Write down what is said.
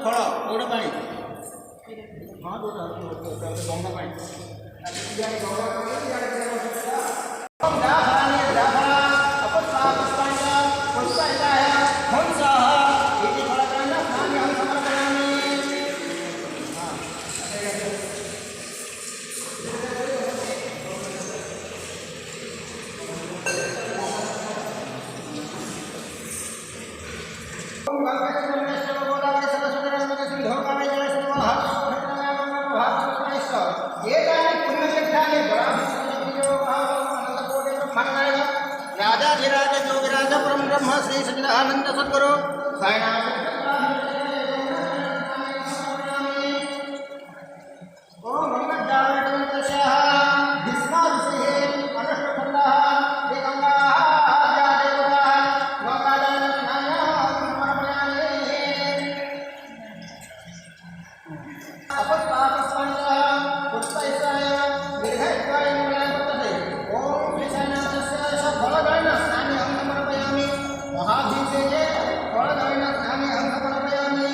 फल गोटे पानी हाँ गंगा पानी राजाधिराज जोगिराज परम ब्रह्म श्री सच्चिदानंद सद्गुरु साईनाथ ओम मंगलजातस्य भीष्मादिसे अनुष्ठखंडः दिगंगाः जादेवताः गंगादाननाय समर्पयामि अपस्तापस्पंचः पुष्पैश्चाय दीर्घैश्चाय मूलैर्वर्तते ओम श्रीसाईनाथस्य फलगणस्नानि अहं समर्पयामि महाभिषेके फलगणस्नानि अहं समर्पयामि